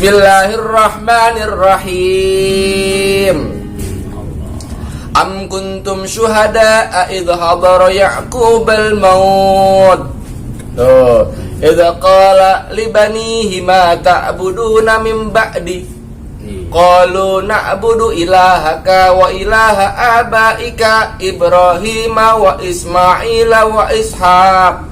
Bismillahirrahmanirrahim. Am kuntum syuhada'a idh hadara Ya'qubal maut. Tuh, idh qala li banihi ma ta'buduna min ba'di. Qalu na'budu ilahaka wa ilaha abaika Ibrahim wa Ismaila wa Ishaq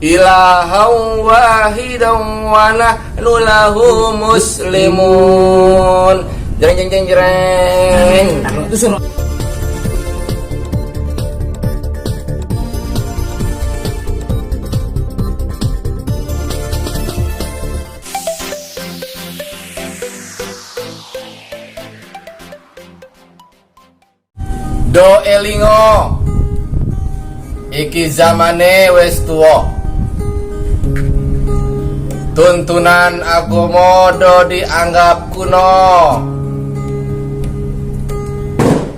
ilahan wahidan wa nahnu lahu muslimun. Jreng jreng jreng. Do elingo iki zamane wis tuwa. Tuntunan agama do dianggap kuno.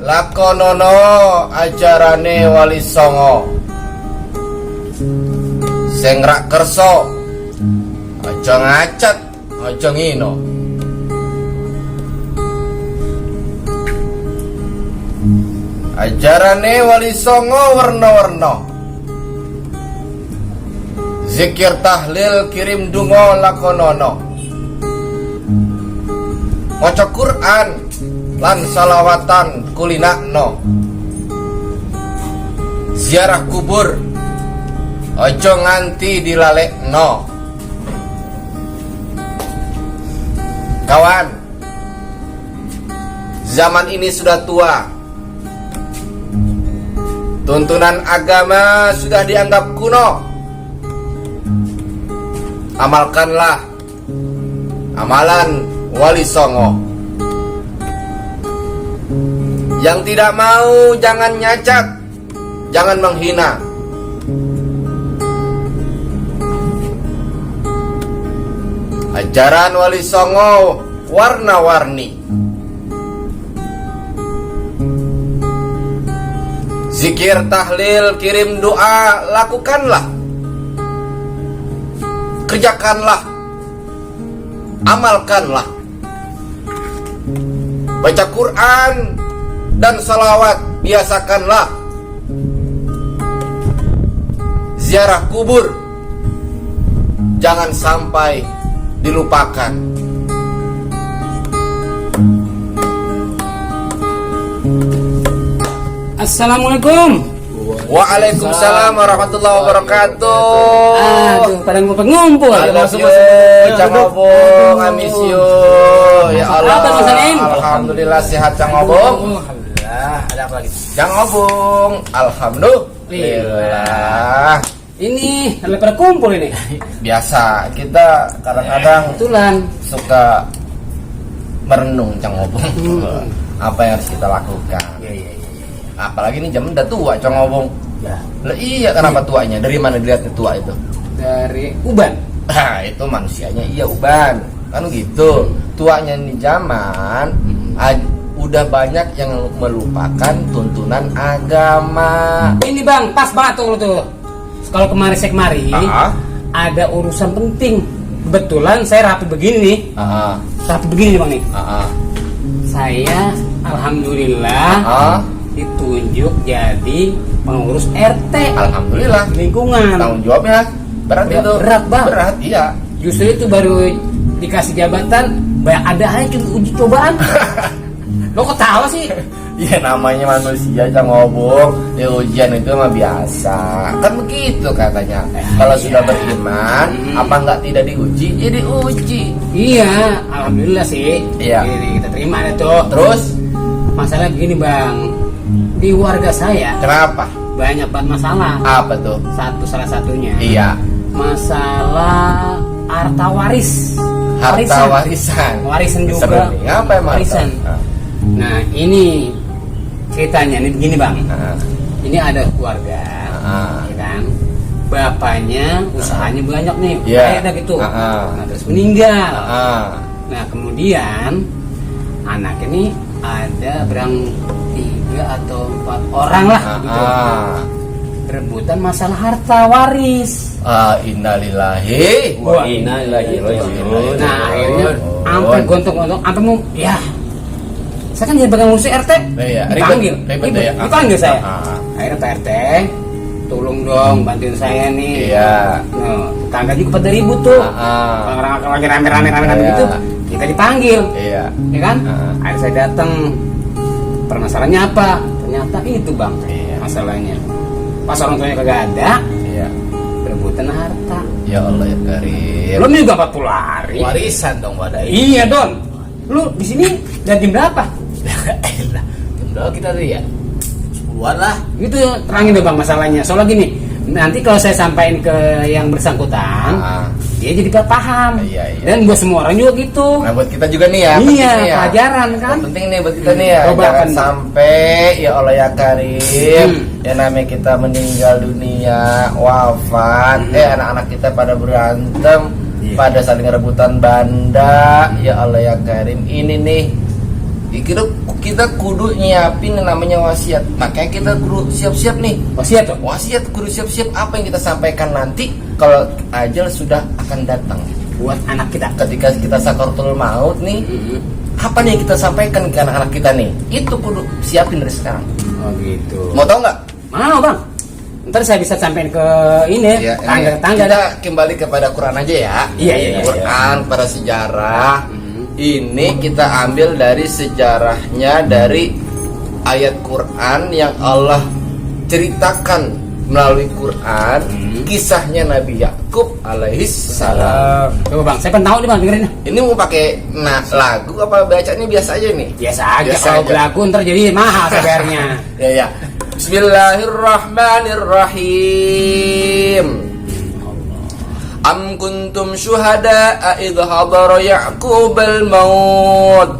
Lakonono ajarane Wali Songo. Sing rak kersa aja ngacet, aja ngino. Ajarane Wali Songo warna-warna. Zikir tahlil kirim dungo lakonono. Maca Quran lan salawatan kulinakno. Ziarah kubur ojo nganti dilalekno. Kawan, zaman ini sudah tua. Tuntunan agama sudah dianggap kuno. Amalkanlah amalan Wali Songo. Yang tidak mau jangan nyacat, jangan menghina. Ajaran Wali Songo warna-warni. Zikir tahlil kirim doa lakukanlah. Kerjakanlah, amalkanlah. Baca Quran dan salawat biasakanlah. Ziarah kubur jangan sampai dilupakan. Assalamualaikum. Waalaikumsalam warahmatullahi wabarakatuh. Aduh, pada ngumpul. Cang Obong, amisio. Ya Allah. Alhamdulillah sehat Cang Obong. Alhamdulillah. Ada apa lagi? Cang Obong, alhamdulillah. Ini pada kumpul ini. Biasa kita kadang-kadang Kebetulan suka merenung Cang Obong. Apa yang harus kita lakukan? Iya. Apalagi ini jam udah tua Cang Obong. Ya. Lah iya, kenapa tuanya? Dari mana dilihatnya tua itu? Dari Uban. Nah, itu manusianya iya uban. Kan gitu. Tuanya di zaman udah banyak yang melupakan tuntunan agama. Ini Bang, pas banget tuh. Kalau kemari ada urusan penting. Kebetulan saya rapi begini nih. Rapi begini Bang nih. Saya alhamdulillah ditunjuk jadi pengurus RT. Alhamdulillah. Lingkungan. Tanggung jawabnya berat itu. Berat Bang. Berat, iya. Justru itu baru dikasih jabatan, ada aja uji cobaan. Lo ketawa sih? Ya namanya manusia Cang Obong. Ya ujian itu mah biasa. Kan begitu katanya. Kalau sudah beriman, apa enggak tidak diuji? Ya diuji. Iya, alhamdulillah sih. Iya. Jadi kita terima itu. Terus Masalah begini Bang, di warga saya kenapa? banyak banget masalah. Apa tuh? Salah satunya. Iya. Masalah harta waris. Harta warisan. Warisan juga. Seru nih. Apa emang? Warisan. Nah ini ceritanya ini begini Bang. Ini ada keluarga, ya kan? Bapaknya usahanya banyak nih, kayak ada gitu. Nah, terus meninggal. Nah kemudian anak ini ada berang 3 atau 4 orang lah gitu. Rebutan masalah harta waris. Innalillahi wa inna ilaihi raji'un. Nah akhirnya sampai gontok-gontok, sampai mau, ya. Saya kan jadi bagian ngurus RT, Iya, dipanggil, ribet ya. dipanggil saya. Akhirnya Pak RT, tolong dong bantuin saya nih. Iya. Nah, tetangga juga pada ribut tuh. Orang lagi rame-rame gitu, kita dipanggil. Iya. Ya kan? Akhirnya saya datang. Permasalahannya apa? Ternyata itu bang, masalahnya. Pas orang tuanya kagak ada, berebutan harta. Ya Allah ya Karim. Belum juga 40 hari. Warisan dong wadai. Iya Don. Lu di sini dan jam berapa? Elah, jam berapa kita tadi ya? 10-an lah. Gitu terangin dong bang masalahnya. Soalnya gini, nanti kalau saya sampaikan ke yang bersangkutan, dia jadi paham. Iya. Dan buat semua orang juga gitu. Nah buat kita juga nih ya. Iya, pelajaran kan. Yang penting nih buat kita nih ya. Coba Jangan kan. sampai ya Allah ya Karim, yang namanya kita meninggal dunia, wafat, anak-anak kita pada berantem, pada saling rebutan banda, ya Allah ya Karim. Ini nih kita kudu nyiapin yang namanya wasiat. Makanya kita kudu siap-siap nih. Wasiat tuh. Wasiat kudu siap-siap apa yang kita sampaikan nanti kalau ajal sudah akan datang Buat anak kita. ketika kita sakaratul maut nih. Apa nih yang kita sampaikan ke anak-anak kita nih? Itu kudu siapin dari sekarang. Oh gitu. Mau tahu nggak? Mau bang. Ntar saya bisa sampaikan ke ini Ya, tangga-tangga. kita kembali kepada Quran aja ya. Iya. Quran pada sejarah. Ini kita ambil dari sejarahnya dari ayat Quran yang Allah ceritakan melalui Quran, kisahnya Nabi Yakub alaihissalam. Coba bang, saya pengen tahu nih bang, dengerin. Ini mau pakai lagu apa bacanya biasa aja nih? Biasa aja. Biasa Kalau aja. berlaku ntar jadi mahal sebenarnya. Ya. Bismillahirrahmanirrahim. Am kuntum syuhada'a idh hadara Ya'qubal maut.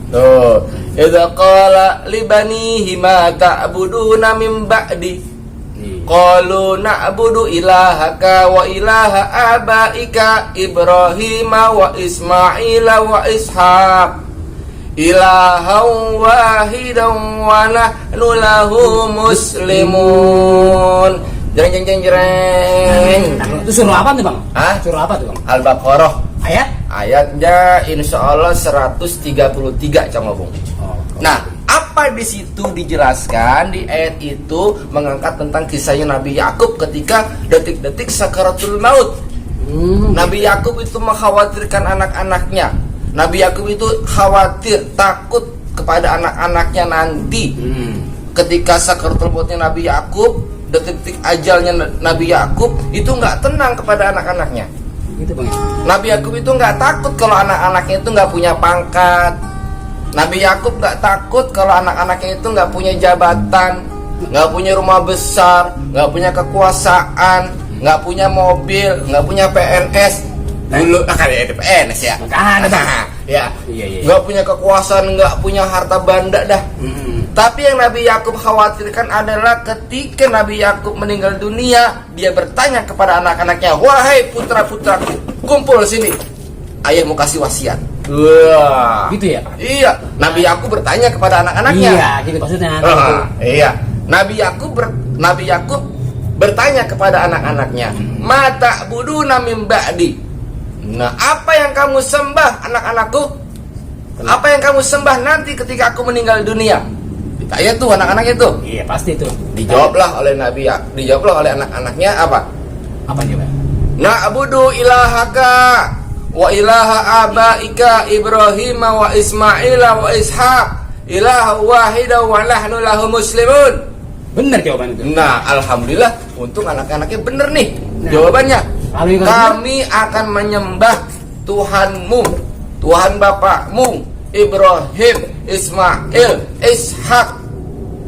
Tuh, idh qala li banihi ma ta'buduna min ba'di. Qalu na'budu ilahaka wa ilaha abaika Ibrahim wa Ismaila wa Ishaq ilahan wahidan wa nahnu lahu muslimun. Jreng. Itu suruh apa tuh bang? Hah? Suruh apa tuh bang? Al-Baqarah. Ayat? Ayatnya insya Allah 133 Cangobong. Nah, apa di situ dijelaskan di ayat itu mengangkat tentang kisahnya Nabi Yakub ketika detik-detik sakaratul maut. Nabi Yakub itu mengkhawatirkan anak-anaknya. Nabi Yakub itu khawatir, takut kepada anak-anaknya nanti. Ketika sakaratul mautnya Nabi Yakub, detik-detik ajalnya Nabi Yakub itu nggak tenang kepada anak-anaknya. Gitu bang. Nabi Yakub itu nggak takut kalau anak-anaknya itu nggak punya pangkat. Nabi Yakub nggak takut kalau anak-anaknya itu nggak punya jabatan, nggak punya rumah besar, nggak punya kekuasaan, nggak punya mobil, nggak punya PNS. Dulu kan ada PNS ya. Ya. Iya. Nggak punya kekuasaan, nggak punya harta banda dah. Tapi yang Nabi Yakub khawatirkan adalah ketika Nabi Yakub meninggal dunia, dia bertanya kepada anak-anaknya, "Wahai putra-putraku, kumpul sini. Ayah mau kasih wasiat." Wah. Gitu ya? Iya. Nabi Yakub bertanya kepada anak-anaknya. Iya, gitu maksudnya. Iya. Nabi Yakub bertanya kepada anak-anaknya, "Mata buduna min ba'di." Nah, apa yang kamu sembah anak-anakku? Apa yang kamu sembah nanti ketika aku meninggal dunia? Ditanya tuh anak-anaknya tuh. Iya, pasti tuh. Dijawablah oleh anak-anaknya apa? Apa coba? Na'budu ilahaka wa ilaha abaika Ibrahim wa Ismaila wa Ishaq ilaha wahida wa nahnu lahu muslimun. Bener jawaban itu. Nah, alhamdulillah untung anak-anaknya bener nih jawabannya. Kami akan menyembah Tuhanmu, Tuhan bapakmu Ibrahim, Ismail, Ishaq.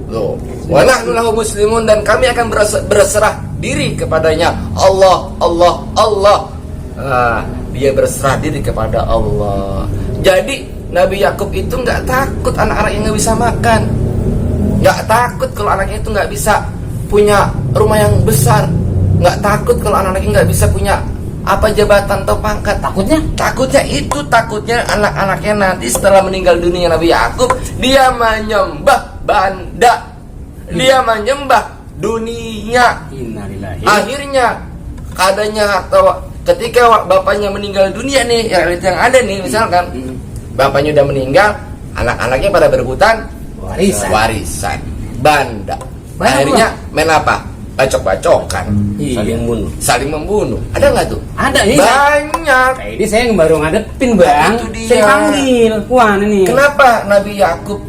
Loh, wa nahnu lahu muslimun, dan kami akan berserah diri kepadanya. Allah. Dia berserah diri kepada Allah. Jadi Nabi Yakub itu nggak takut anak-anaknya nggak bisa makan, nggak takut kalau anaknya itu nggak bisa punya rumah yang besar, nggak takut kalau anak-anaknya nggak bisa punya apa jabatan atau pangkat. Takutnya anak-anaknya nanti setelah meninggal dunia Nabi Yakub, dia menyembah banda, dia menyembah dunia. Innalillahi. Akhirnya keadaannya ketika bapaknya meninggal dunia nih, yang ada nih misalkan bapaknya udah meninggal, anak-anaknya pada berebutan warisan. Banda. Akhirnya main apa? Bacok-bacokan. Saling membunuh. Ada nggak tuh? Ada ini. Banyak. Ini saya baru ngadepin bang. Itu dia. Saya panggil. Wah ini. Kenapa Nabi Yakub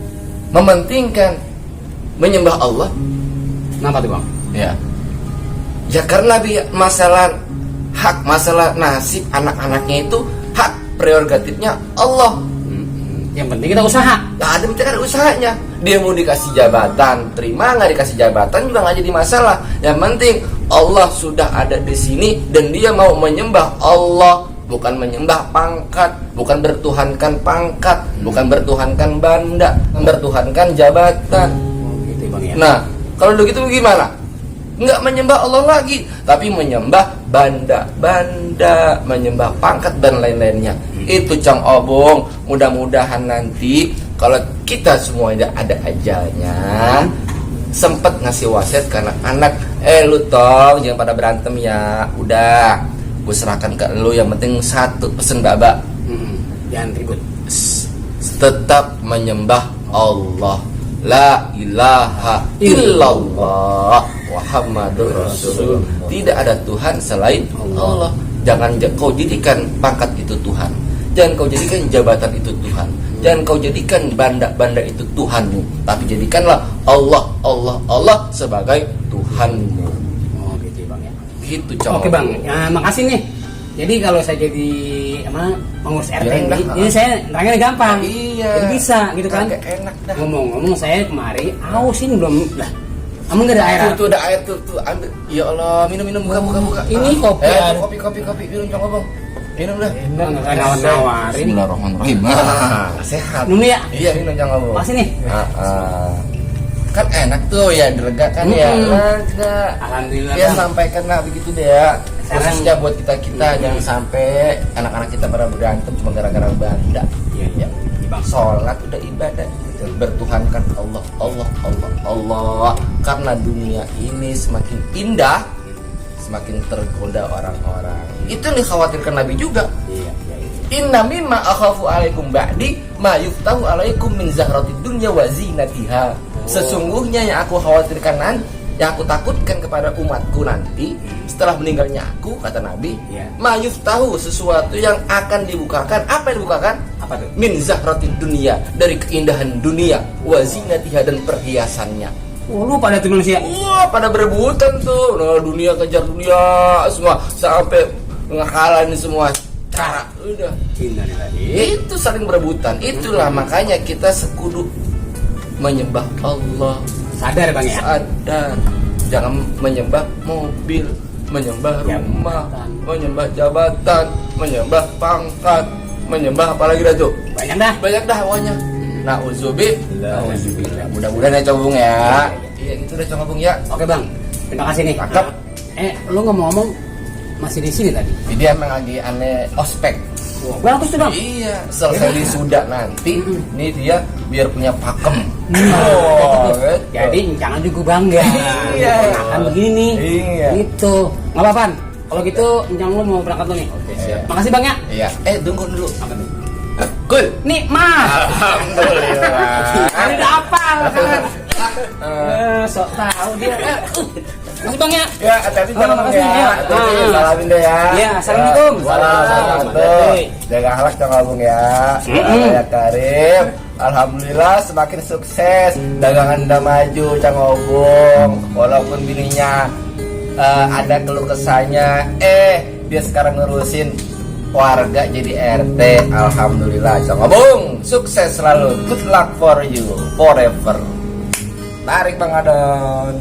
mementingkan menyembah Allah? Kenapa tuh bang? Ya karena masalah hak, masalah nasib anak-anaknya itu hak prerogatifnya Allah. Yang penting kita usaha. Nah, ada penting usahanya. Dia mau dikasih jabatan, terima, nggak dikasih jabatan juga nggak jadi masalah. Yang penting Allah sudah ada di sini dan dia mau menyembah Allah, bukan menyembah pangkat, bukan bertuhankan pangkat, bukan bertuhankan banda, bertuhankan jabatan. Gitu bang ya. Nah, kalau begitu gimana? Nggak menyembah Allah lagi, tapi menyembah banda, menyembah pangkat dan lain-lainnya. Itu Cang Obong. Mudah-mudahan nanti kalau kita semuanya ada ajalnya, sempet ngasih wasiat ke anak-anak, lu tong jangan pada berantem ya. Udah, gue serahkan ke lu, yang penting satu pesen baba. Jangan ribut. Tetap menyembah Allah. La ilaha illallah Muhammadur Rasul. Tidak ada Tuhan selain Allah. Jangan kau jadikan pangkat itu Tuhan. Jangan kau jadikan jabatan itu Tuhan. Jangan kau jadikan banda-banda itu Tuhanmu. Tapi jadikanlah Allah sebagai Tuhanmu. Oh gitu bang ya. Gitu Cang. Oke bang, ya, makasih nih. Jadi kalau saya jadi pengurus RT ini saya nerangnya gampang. Iya. Jadi bisa gitu kan. Enak dah. Ngomong-ngomong saya kemari ausin belum lah. Kamu nggak ada air? Tuh ada air tuh ambil. Ya Allah, minum buka. Ini kopi. Kopi minum Cang Obong. Minum dah. Nggak nawar-nawarin. Bismillahirrahmanirrahim. Sehat. Minum ya. Iya minum Cang Obong. Makasih nih. Kan enak tuh ya, dilegakan ya. Lega. Alhamdulillah. Ya sampaikanlah begitu deh ya. Sekarang- Khususnya buat kita jangan sampai anak-anak kita pada berantem cuma gara-gara banda. Iya. Bang. Sholat udah ibadah, bertuhankan Allah. Karena dunia ini semakin indah, semakin tergoda orang-orang. Itu yang dikhawatirkan Nabi juga. Iya. Inna mimma akhafu alaikum ba'di ma yuftahu alaikum min zahratid dunya wa zinatiha. Sesungguhnya yang aku khawatirkan yang aku takutkan kepada umatku nanti setelah meninggalnya aku, kata Nabi, ma yuftahu, sesuatu yang akan dibukakan. Apa yang dibukakan? Apa tuh? Min zahratid dunya, dari keindahan dunia, wa zinatiha, dan perhiasannya. Lu pada tuh manusia. Wah, pada berebutan tuh. Nah, dunia kejar dunia semua sampai ngehalain semua cara. Udah. Itu saling berebutan. Itulah makanya kita sekudu menyembah Allah. Sadar bang ya. Sadar. Jangan menyembah mobil, menyembah rumah, menyembah jabatan, menyembah pangkat, menyembah apalagi dah tuh. Banyak dah pokoknya. Nauzubillah. Mudah-mudahan ya Cang Obong ya. Iya gitu deh Cang Obong ya. Oke bang, terima kasih nih. Cakep. Lu ngomong-ngomong masih di sini tadi? Dia emang lagi aneh ospek. Bagus tuh bang. Iya, selesai wisuda nanti, ini dia biar punya pakem. Gitu. Jadi jangan juga bangga. Iya. Akan begini nih. Iya. Gitu. Nggak apa-apa. Kalau gitu, Encang lu mau berangkat lu nih. Oke, siap. Makasih bang ya. Iya. Tunggu dulu. Apa nih? Cool. Nih mas. Alhamdulillah. Ini udah apa? Sok tahu dia. Makasih bang ya. Ya, hati-hati Cang Obong makasih, ya. ya. Hati-hati, salamin deh ya. Iya, assalamualaikum. Waalaikumsalam. Jaga akhlak Cang Obong ya. Ya Karim. Alhamdulillah semakin sukses. Dagangan udah maju Cang Obong. Walaupun bininya ada keluh kesahnya, dia sekarang ngurusin warga jadi RT. Alhamdulillah Cang Obong, sukses selalu. Good luck for you forever. Tarik Bang Adon.